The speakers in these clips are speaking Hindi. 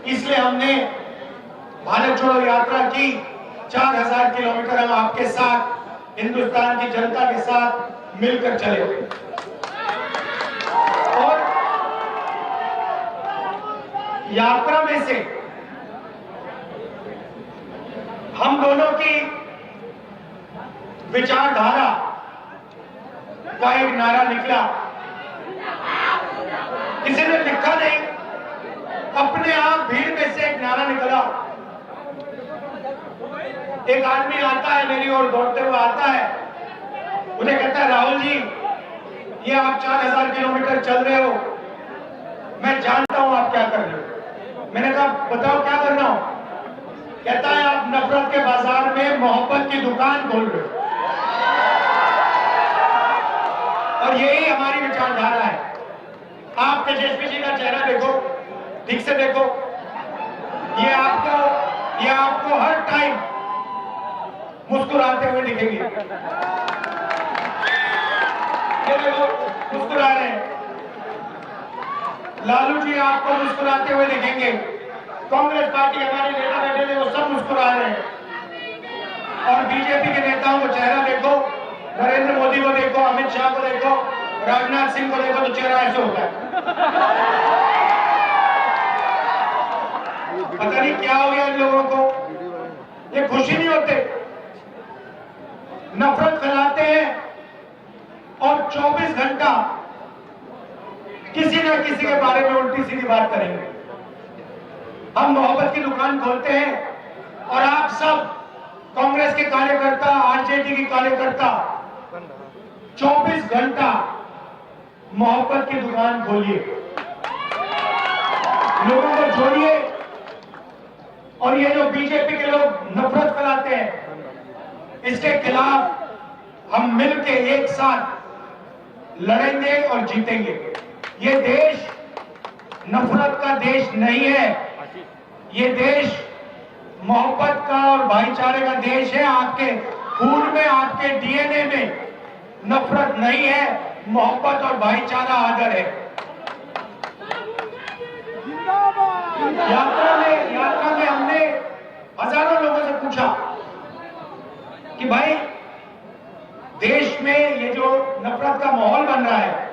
इसलिए हमने भारत जोड़ो यात्रा की। 4000 किलोमीटर हम आपके साथ, हिंदुस्तान की जनता के साथ मिलकर चले। और यात्रा में से हम दोनों की विचारधारा का एक नारा निकला। किसी ने लिखा नहीं, अपने आप भीड़ में से एक नारा निकला। एक आदमी आता है, मेरी ओर दौड़ते हुए आता है, मुझे कहता है, राहुल जी, ये आप 4000 किलोमीटर चल रहे हो, मैं जानता हूं आप क्या कर रहे हो। मैंने कहा, बताओ क्या करना हो। कहता है, आप नफरत के बाजार में मोहब्बत की दुकान खोल रहे हो। और यही हमारी विचारधारा है। आप तेजस्वी जी का चेहरा देखो, ठीक से देखो, ये आपको हर टाइम मुस्कुराते हुए दिखेंगे। ये देखो, मुस्कुरा रहे हैं। लालू जी आपको मुस्कुराते हुए दिखेंगे। कांग्रेस पार्टी, हमारे नेता बैठे थे, वो सब मुस्कुरा रहे हैं। और बीजेपी के नेताओं को चेहरा देखो, नरेंद्र मोदी को देखो, अमित शाह को देखो, राजनाथ सिंह को देखो, तो चेहरा ऐसे होता है। पता नहीं क्या हो गया इन लोगों को, ये खुशी नहीं होते, नफरत फैलाते हैं और 24 घंटा किसी न किसी के बारे में उल्टी सीधी बात करेंगे। हम मोहब्बत की दुकान खोलते हैं और आप सब कांग्रेस के कार्यकर्ता, आरजेडी के कार्यकर्ता 24 घंटा मोहब्बत की दुकान खोलिए, लोगों को जोड़िए। और ये जो बीजेपी के लोग नफरत फैलाते हैं, इसके खिलाफ हम मिलके एक साथ लड़ेंगे और जीतेंगे। ये देश नफरत का देश नहीं है, ये देश मोहब्बत का और भाईचारे का देश है। आपके खून में, आपके डीएनए में नफरत नहीं है, मोहब्बत और भाईचारा आदर है। यात्रा में हमने हजारों लोगों से पूछा कि भाई, देश में ये जो नफरत का माहौल बन रहा है,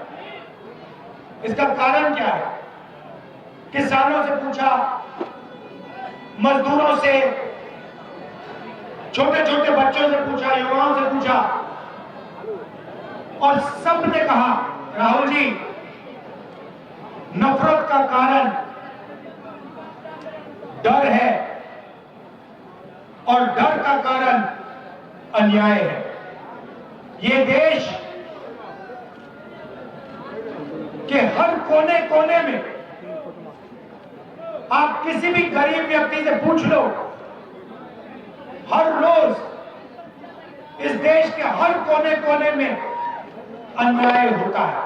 इसका कारण क्या है। किसानों से पूछा, मजदूरों से, छोटे छोटे बच्चों से पूछा, युवाओं से पूछा, और सब ने कहा, राहुल जी, नफरत का कारण डर है और डर का कारण अन्याय है। ये देश के हर कोने कोने में, आप किसी भी गरीब व्यक्ति से पूछ लो, हर रोज इस देश के हर कोने कोने में अन्याय होता है।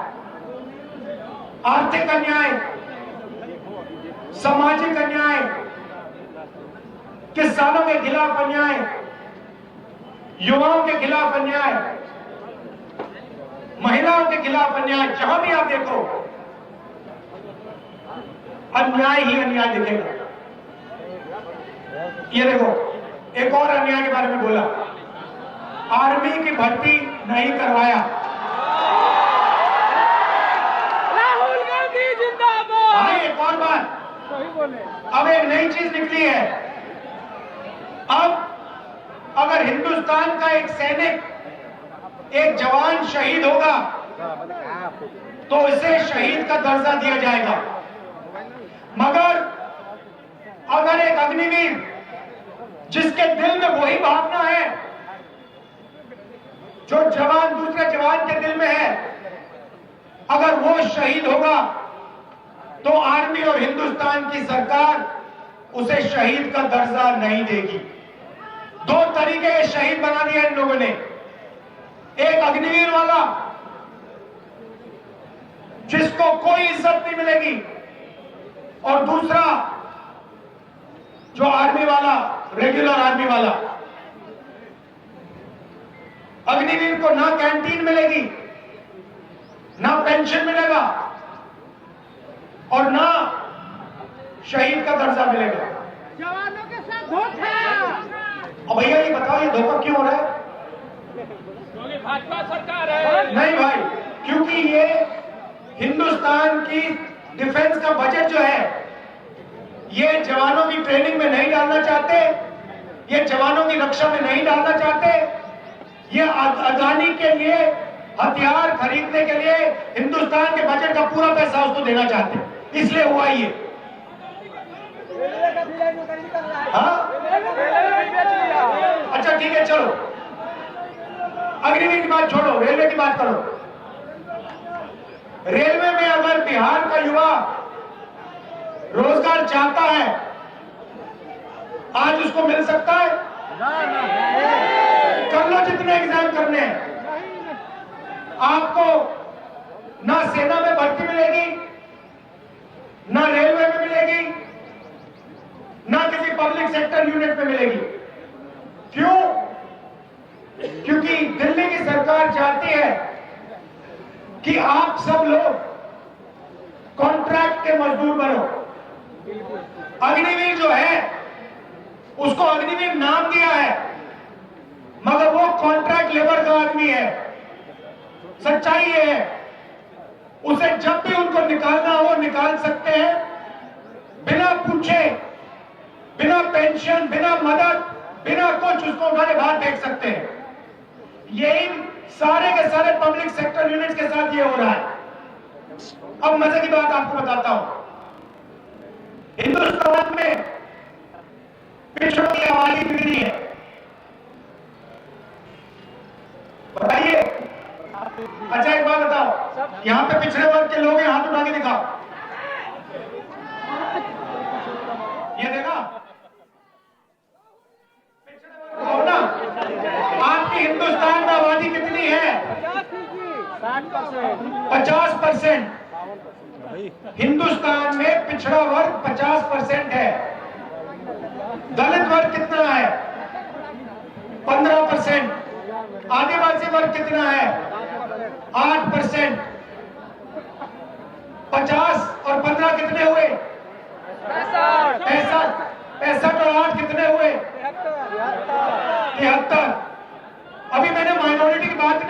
आर्थिक अन्याय, सामाजिक अन्याय, किसानों के खिलाफ अन्याय, युवाओं के खिलाफ अन्याय, महिलाओं के खिलाफ अन्याय। जहां भी आप देखो, अन्याय ही अन्याय दिखेगा। ये देखो, एक और अन्याय के बारे में बोला, आर्मी की भर्ती नहीं करवाया। राहुल गांधी जिंदाबाद। भाई, एक और बात, अब एक नई चीज निकली है। अब अगर हिंदुस्तान का एक सैनिक, एक जवान शहीद होगा, तो इसे शहीद का दर्जा दिया जाएगा। मगर अगर एक अग्निवीर, जिसके दिल में वही भावना है जो जवान दूसरे जवान के दिल में है, अगर वो शहीद होगा, तो आर्मी और हिंदुस्तान की सरकार उसे शहीद का दर्जा नहीं देगी। दो तरीके के शहीद बना दिया इन लोगों ने, एक अग्निवीर वाला जिसको कोई इज्जत नहीं मिलेगी, और दूसरा जो आर्मी वाला, रेगुलर आर्मी वाला। अग्निवीर को ना कैंटीन मिलेगी, ना पेंशन मिलेगा, और ना शहीद का दर्जा मिलेगा। जवानों के साथ धोखा। और भैया ये बताओ, ये धोखा क्यों हो रहा है? क्योंकि भाजपा सरकार है। नहीं भाई, क्योंकि ये हिंदुस्तान की डिफेंस का बजट जो है, ये जवानों की ट्रेनिंग में नहीं डालना चाहते, ये जवानों की रक्षा में नहीं डालना चाहते, ये अदानी के लिए हथियार खरीदने के लिए हिंदुस्तान के बजट का पूरा पैसा उसको देना चाहते, इसलिए हुआ ये। हाँ? अच्छा ठीक है, चलो अग्निवीर की बात छोड़ो, रेलवे की बात करो। रेलवे में अगर बिहार का युवा रोजगार चाहता है, आज उसको मिल सकता है? कर लो जितने एग्जाम करने हैं, आपको ना सेना में भर्ती मिलेगी, ना रेलवे में मिलेगी, ना किसी पब्लिक सेक्टर यूनिट में मिलेगी। क्यों? क्योंकि दिल्ली की सरकार चाहती है कि आप सब लोग कॉन्ट्रैक्ट के मजदूर बनो। अग्निवीर जो है उसको अग्निवीर नाम दिया है, मगर वो कॉन्ट्रैक्ट लेबर का आदमी है। सच्चाई ये है, उसे जब भी उनको निकालना हो निकाल सकते हैं, बिना पूछे, बिना पेंशन, बिना मदद, बिना कुछ उसको उठाने बाहर फेंक सकते हैं। यही सारे के सारे पब्लिक सेक्टर यूनिट्स के साथ ये हो रहा है। अब मजे की बात आपको बताता हूं, हिंदुस्तान में पिछड़ों की आबादी कितनी है बताइए? अच्छा एक बात बताओ, यहां पे पिछड़े वर्ग के लोग हैं, हाथ उठा के दिखाओ। ये देखा ना, आपकी हिंदुस्तान में आबादी कितनी है? 50%। हिंदुस्तान में पिछड़ा वर्ग 50% है। दलित वर्ग कितना है? 15%। आदिवासी वर्ग कितना है? 8%। 50